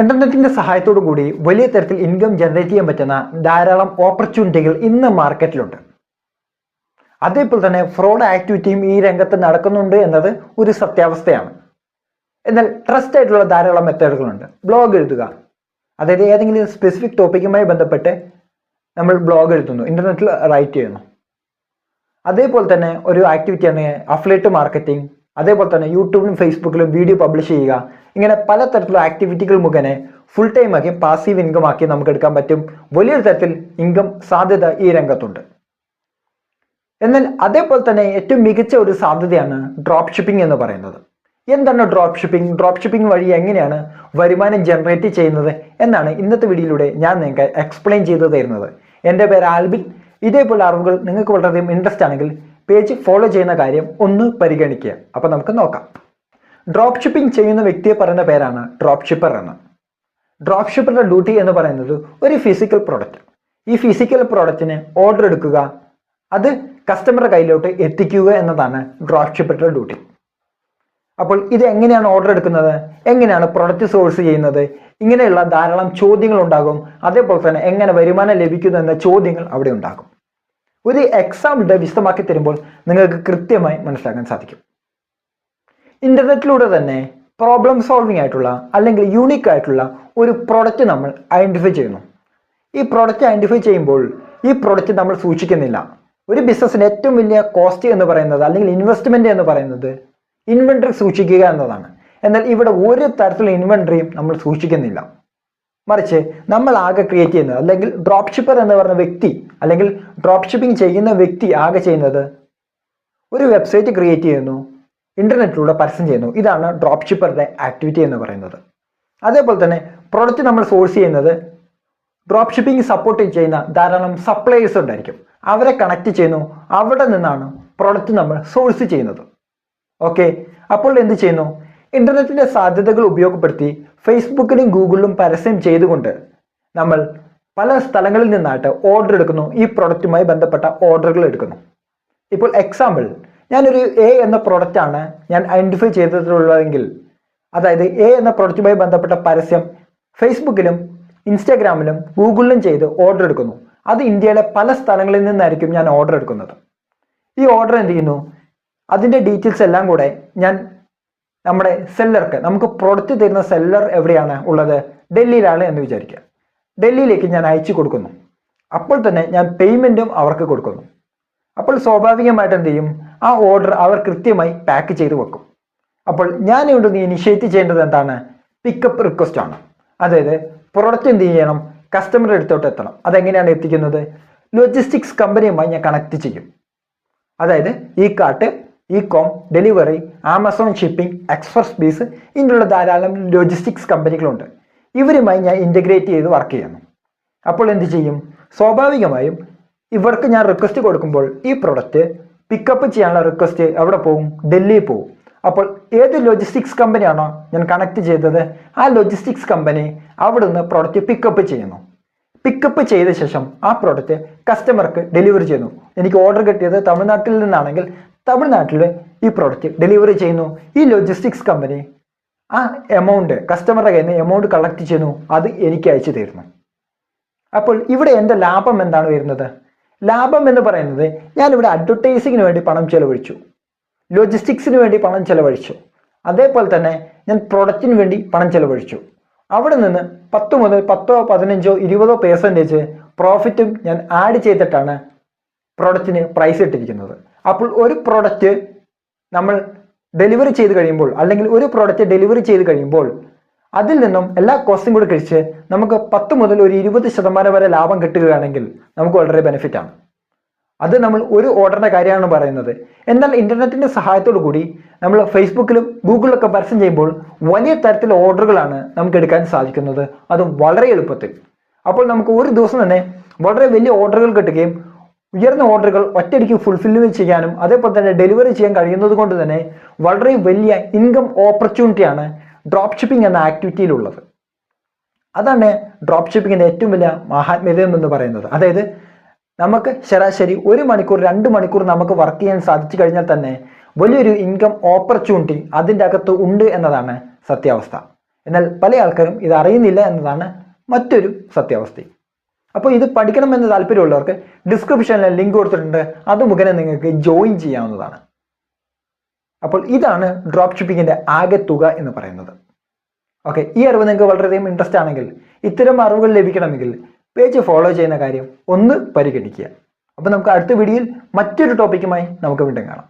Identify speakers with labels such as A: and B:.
A: ഇന്റർനെറ്റിന്റെ സഹായത്തോടു കൂടി വലിയ തരത്തിൽ ഇൻകം ജനറേറ്റ് ചെയ്യാൻ പറ്റുന്ന ധാരാളം ഓപ്പർച്യൂണിറ്റികൾ ഇന്ന് മാർക്കറ്റിലുണ്ട്. അതേപോലെ തന്നെ ഫ്രോഡ് ആക്ടിവിറ്റിയും ഈ രംഗത്ത് നടക്കുന്നുണ്ട് എന്നത് ഒരു സത്യാവസ്ഥയാണ്. എന്നാൽ ട്രസ്റ്റ് ആയിട്ടുള്ള ധാരാളം മെത്തേഡുകളുണ്ട്. ബ്ലോഗ് എഴുതുക, അതായത് ഏതെങ്കിലും സ്പെസിഫിക് ടോപ്പിക്കുമായി ബന്ധപ്പെട്ട് നമ്മൾ ബ്ലോഗ് എഴുതുന്നു, ഇന്റർനെറ്റിൽ റൈറ്റ് ചെയ്യുന്നു. അതേപോലെ തന്നെ ഒരു ആക്ടിവിറ്റിയാണ് അഫിലിയേറ്റ് മാർക്കറ്റിംഗ്. അതേപോലെ തന്നെ യൂട്യൂബിലും ഫേസ്ബുക്കിലും വീഡിയോ പബ്ലിഷ് ചെയ്യുക. ഇങ്ങനെ പലതരത്തിലുള്ള ആക്ടിവിറ്റികൾ മുഖേന ഫുൾ ടൈം ആക്കി പാസീവ് ഇൻകം ആക്കി നമുക്ക് എടുക്കാൻ പറ്റും. വലിയൊരു തരത്തിൽ ഇൻകം സാധ്യത ഈ രംഗത്തുണ്ട്. എന്നാൽ അതേപോലെ തന്നെ ഏറ്റവും മികച്ച ഒരു സാധ്യതയാണ് ഡ്രോപ്പ് ഷിപ്പിംഗ് എന്ന് പറയുന്നത്. എന്താണ് ഡ്രോപ്പ് ഷിപ്പിംഗ്? ഡ്രോപ്പ് ഷിപ്പിംഗ് വഴി എങ്ങനെയാണ് വരുമാനം ജനറേറ്റ് ചെയ്യുന്നത് എന്നാണ് ഇന്നത്തെ വീഡിയോയിലൂടെ ഞാൻ നിങ്ങൾക്ക് എക്സ്പ്ലെയിൻ ചെയ്തു തരുന്നത്. എൻ്റെ പേര് ആൽബിൻ. ഇതേപോലെ അറിവുകൾ നിങ്ങൾക്ക് വളരെയധികം ഇൻട്രസ്റ്റ് ആണെങ്കിൽ പേജ് ഫോളോ ചെയ്യുന്ന കാര്യം ഒന്ന് പരിഗണിക്കുക. അപ്പോൾ നമുക്ക് നോക്കാം. ഡ്രോപ്പ് ഷിപ്പിംഗ് ചെയ്യുന്ന വ്യക്തിയെ പറയുന്ന പേരാണ് ഡ്രോപ്പ് ഷിപ്പർ എന്ന്. ഡ്രോപ്പ് ഷിപ്പറുടെ ഡ്യൂട്ടി എന്ന് പറയുന്നത് ഒരു ഫിസിക്കൽ പ്രോഡക്റ്റ്, ഈ ഫിസിക്കൽ പ്രോഡക്റ്റിന് ഓർഡർ എടുക്കുക, അത് കസ്റ്റമറുടെ കയ്യിലോട്ട് എത്തിക്കുക എന്നതാണ് ഡ്രോപ്പ് ഷിപ്പറുടെ ഡ്യൂട്ടി. അപ്പോൾ ഇത് എങ്ങനെയാണ് ഓർഡർ എടുക്കുന്നത്, എങ്ങനെയാണ് പ്രൊഡക്റ്റ് സോഴ്സ് ചെയ്യുന്നത്, ഇങ്ങനെയുള്ള ധാരാളം ചോദ്യങ്ങൾ ഉണ്ടാകും. അതേപോലെ തന്നെ എങ്ങനെ വരുമാനം ലഭിക്കുന്നു എന്ന ചോദ്യങ്ങൾ അവിടെ ഉണ്ടാകും. ഒരു എക്സാമ്പിളിന്റെ വിശദമാക്കി തരുമ്പോൾ നിങ്ങൾക്ക് കൃത്യമായി മനസ്സിലാക്കാൻ സാധിക്കും. ഇന്റർനെറ്റിലൂടെ തന്നെ പ്രോബ്ലം സോൾവിംഗ് ആയിട്ടുള്ള അല്ലെങ്കിൽ യൂണിക് ആയിട്ടുള്ള ഒരു പ്രൊഡക്റ്റ് നമ്മൾ ഐഡന്റിഫൈ ചെയ്യുന്നു. ഈ പ്രൊഡക്റ്റ് ഐഡന്റിഫൈ ചെയ്യുമ്പോൾ ഈ പ്രൊഡക്റ്റ് നമ്മൾ സൂക്ഷിക്കുന്നില്ല. ഒരു ബിസിനസ്സിന് ഏറ്റവും വലിയ കോസ്റ്റ് എന്ന് പറയുന്നത് അല്ലെങ്കിൽ ഇൻവെസ്റ്റ്മെന്റ് എന്ന് പറയുന്നത് ഇൻവെന്ററി സൂക്ഷിക്കുക എന്നതാണ്. എന്നാൽ ഇവിടെ ഒരു തരത്തിലുള്ള ഇൻവെന്ററിയും നമ്മൾ സൂക്ഷിക്കുന്നില്ല. മറിച്ച് നമ്മൾ ആകെ ക്രിയേറ്റ് ചെയ്യുന്നത്, അല്ലെങ്കിൽ ഡ്രോപ്പ് ഷിപ്പർ എന്ന് പറയുന്ന വ്യക്തി അല്ലെങ്കിൽ ഡ്രോപ്പ് ഷിപ്പിംഗ് ചെയ്യുന്ന വ്യക്തി ആകെ ചെയ്യുന്നത് ഒരു വെബ്സൈറ്റ് ക്രിയേറ്റ് ചെയ്യുന്നു, ഇന്റർനെറ്റിലൂടെ പരസ്യം ചെയ്യുന്നു. ഇതാണ് ഡ്രോപ്പ് ഷിപ്പറുടെ ആക്ടിവിറ്റി എന്ന് പറയുന്നത്. അതേപോലെ തന്നെ പ്രൊഡക്റ്റ് നമ്മൾ സോഴ്സ് ചെയ്യുന്നത് ഡ്രോപ്പ് ഷിപ്പിംഗ് സപ്പോർട്ട് ചെയ്യുന്ന ധാരാളം സപ്ലയേഴ്സ് ഉണ്ടായിരിക്കും. അവരെ കണക്ട് ചെയ്യുന്നു, അവിടെ നിന്നാണ് പ്രൊഡക്റ്റ് നമ്മൾ സോഴ്സ് ചെയ്യുന്നത്. ഓക്കെ, അപ്പോൾ എന്ത് ചെയ്യുന്നു? ഇന്റർനെറ്റിന്റെ സാധ്യതകൾ ഉപയോഗപ്പെടുത്തി ഫേസ്ബുക്കിലും ഗൂഗിളിലും പരസ്യം ചെയ്തുകൊണ്ട് നമ്മൾ പല സ്ഥലങ്ങളിൽ നിന്നായിട്ട് ഓർഡർ എടുക്കുന്നു. ഈ പ്രൊഡക്റ്റുമായി ബന്ധപ്പെട്ട ഓർഡറുകൾ എടുക്കുന്നു. ഇപ്പോൾ എക്സാമ്പിൾ, ഞാനൊരു എ എന്ന പ്രൊഡക്റ്റാണ് ഞാൻ ഐഡന്റിഫൈ ചെയ്തിട്ടുള്ളതെങ്കിൽ, അതായത് എ എന്ന പ്രൊഡക്റ്റുമായി ബന്ധപ്പെട്ട പരസ്യം ഫേസ്ബുക്കിലും ഇൻസ്റ്റാഗ്രാമിലും ഗൂഗിളിലും ചെയ്ത് ഓർഡർ എടുക്കുന്നു. അത് ഇന്ത്യയിലെ പല സ്ഥലങ്ങളിൽ നിന്നായിരിക്കും ഞാൻ ഓർഡർ എടുക്കുന്നത്. ഈ ഓർഡർ എന്ത് ചെയ്യുന്നു? അതിൻ്റെ ഡീറ്റെയിൽസ് എല്ലാം കൂടെ ഞാൻ നമ്മുടെ സെല്ലർക്ക്, നമുക്ക് പ്രൊഡക്റ്റ് തരുന്ന സെല്ലർ എവിടെയാണ് ഉള്ളത്? ഡൽഹിയിലാണ് എന്ന് വിചാരിക്കുക. ഡൽഹിയിലേക്ക് ഞാൻ അയച്ചു കൊടുക്കുന്നു. അപ്പോൾ തന്നെ ഞാൻ പേയ്മെൻറ്റും അവർക്ക് കൊടുക്കുന്നു. അപ്പോൾ സ്വാഭാവികമായിട്ട് എന്ത് ചെയ്യും? ആ ഓർഡർ അവർ കൃത്യമായി പാക്ക് ചെയ്ത് വെക്കും. അപ്പോൾ ഞാൻ ഇവിടെ ഇനിഷ്യേറ്റ് ചെയ്യേണ്ടത് എന്താണ്? പിക്കപ്പ് റിക്വസ്റ്റ് ആണ്. അതായത് പ്രൊഡക്റ്റ് എന്ത് ചെയ്യണം? കസ്റ്റമറുടെ അടുത്തോട്ട് എത്തണം. അതെങ്ങനെയാണ് എത്തിക്കുന്നത്? ലോജിസ്റ്റിക്സ് കമ്പനിയുമായി ഞാൻ കണക്ട് ചെയ്യും. അതായത് Ekart, Ecom, Delhivery, Amazon shipping, Xpressbees, ഇങ്ങനെയുള്ള ധാരാളം ലോജിസ്റ്റിക്സ് കമ്പനികളുണ്ട്. ഇവരുമായി ഞാൻ ഇൻ്റഗ്രേറ്റ് ചെയ്ത് വർക്ക് ചെയ്യുന്നു. അപ്പോൾ എന്ത് ചെയ്യും? സ്വാഭാവികമായും ഇവർക്ക് ഞാൻ റിക്വസ്റ്റ് കൊടുക്കുമ്പോൾ ഈ പ്രൊഡക്റ്റ് പിക്കപ്പ് ചെയ്യാനുള്ള റിക്വസ്റ്റ് എവിടെ പോകും? ഡൽഹിയിൽ പോകും. അപ്പോൾ ഏത് ലോജിസ്റ്റിക്സ് കമ്പനിയാണോ ഞാൻ കണക്ട് ചെയ്തത്, ആ ലോജിസ്റ്റിക്സ് കമ്പനി അവിടെ നിന്ന് പ്രൊഡക്റ്റ് പിക്കപ്പ് ചെയ്യുന്നു. പിക്കപ്പ് ചെയ്ത ശേഷം ആ പ്രോഡക്റ്റ് കസ്റ്റമർക്ക് ഡെലിവറി ചെയ്യുന്നു. എനിക്ക് ഓർഡർ കിട്ടിയത് തമിഴ്നാട്ടിൽ നിന്നാണെങ്കിൽ തമിഴ്നാട്ടിൽ ഈ പ്രോഡക്റ്റ് ഡെലിവറി ചെയ്യുന്നു. ഈ ലോജിസ്റ്റിക്സ് കമ്പനി ആ എമൗണ്ട് കസ്റ്റമറുടെ കയ്യിൽ നിന്ന് എമൗണ്ട് കളക്ട് ചെയ്യുന്നു, അത് എനിക്ക് അയച്ചു തരുന്നു. അപ്പോൾ ഇവിടെ എൻ്റെ ലാഭം എന്താണ് വരുന്നത്? ലാഭം എന്ന് പറയുന്നത് ഞാനിവിടെ അഡ്വർടൈസിങ്ങിന് വേണ്ടി പണം ചെലവഴിച്ചു, ലോജിസ്റ്റിക്സിന് വേണ്ടി പണം ചെലവഴിച്ചു, അതേപോലെ തന്നെ ഞാൻ പ്രൊഡക്റ്റിന് വേണ്ടി പണം ചെലവഴിച്ചു. അവിടെ നിന്ന് 10 മുതൽ 10, 15, 20% പ്രോഫിറ്റും ഞാൻ ആഡ് ചെയ്തിട്ടാണ് പ്രോഡക്റ്റിന് പ്രൈസ് ഇട്ടിരിക്കുന്നത്. അപ്പോൾ ഒരു പ്രോഡക്റ്റ് നമ്മൾ ഡെലിവറി ചെയ്ത് കഴിയുമ്പോൾ, അല്ലെങ്കിൽ ഒരു പ്രോഡക്റ്റ് ഡെലിവറി ചെയ്ത് കഴിയുമ്പോൾ അതിൽ നിന്നും എല്ലാ കോസ്റ്റും കൂടി കഴിച്ച് നമുക്ക് 10 മുതൽ ഒരു 20% വരെ ലാഭം കിട്ടുകയാണെങ്കിൽ നമുക്ക് വളരെ ബെനിഫിറ്റ് ആണ്. അത് നമ്മൾ ഒരു ഓർഡറിന്റെ കാര്യമാണ് പറയുന്നത്. എന്നാൽ ഇന്റർനെറ്റിന്റെ സഹായത്തോടു കൂടി നമ്മൾ ഫേസ്ബുക്കിലും ഗൂഗിളിലൊക്കെ പരസ്യം ചെയ്യുമ്പോൾ വലിയ തരത്തിലുള്ള ഓർഡറുകളാണ് നമുക്ക് എടുക്കാൻ സാധിക്കുന്നത്, അതും വളരെ എളുപ്പത്തിൽ. അപ്പോൾ നമുക്ക് ഒരു ദിവസം തന്നെ വളരെ വലിയ ഓർഡറുകൾ കിട്ടുകയും ഉയർന്ന ഓർഡറുകൾ ഒറ്റയടിക്ക് ഫുൾഫിൽ ചെയ്യാനും അതേപോലെ തന്നെ ഡെലിവറി ചെയ്യാൻ കഴിയുന്നത് കൊണ്ട് തന്നെ വളരെ വലിയ ഇൻകം ഓപ്പർച്യൂണിറ്റിയാണ് ഡ്രോപ്പ് ഷിപ്പിംഗ് എന്ന ആക്ടിവിറ്റിയിലുള്ളത്. അതാണ് ഡ്രോപ്പ് ഷിപ്പിങ്ങിന്റെ ഏറ്റവും വലിയ മഹാത്മ്യം എന്ന് പറയുന്നത്. അതായത് നമുക്ക് ശരാശരി 1 മണിക്കൂർ 2 മണിക്കൂർ നമുക്ക് വർക്ക് ചെയ്യാൻ സാധിച്ചു കഴിഞ്ഞാൽ തന്നെ വലിയൊരു ഇൻകം ഓപ്പർച്യൂണിറ്റി അതിൻ്റെ അകത്ത് ഉണ്ട് എന്നതാണ് സത്യാവസ്ഥ. എന്നാൽ പല ആൾക്കാരും ഇത് അറിയുന്നില്ല എന്നതാണ് മറ്റൊരു സത്യാവസ്ഥ. അപ്പോൾ ഇത് പഠിക്കണമെന്ന് താല്പര്യമുള്ളവർക്ക് ഡിസ്ക്രിപ്ഷനിൽ ലിങ്ക് കൊടുത്തിട്ടുണ്ട്, അത് മുഖേന നിങ്ങൾക്ക് ജോയിൻ ചെയ്യാവുന്നതാണ്. അപ്പോൾ ഇതാണ് ഡ്രോപ്പ് ഷിപ്പിങ്ങിൻ്റെ ആകെ തുക എന്ന് പറയുന്നത്. ഓക്കെ, ഈ അറിവ് നിങ്ങൾക്ക് വളരെയധികം ഇൻട്രസ്റ്റ് ആണെങ്കിൽ, ഇത്തരം അറിവുകൾ ലഭിക്കണമെങ്കിൽ പേജ് ഫോളോ ചെയ്യുന്ന കാര്യം ഒന്ന് പരിഗണിക്കുക. അപ്പോൾ നമുക്ക് അടുത്ത വീഡിയോയിൽ മറ്റൊരു ടോപ്പിക്കുമായി നമുക്ക് വീണ്ടും കാണാം.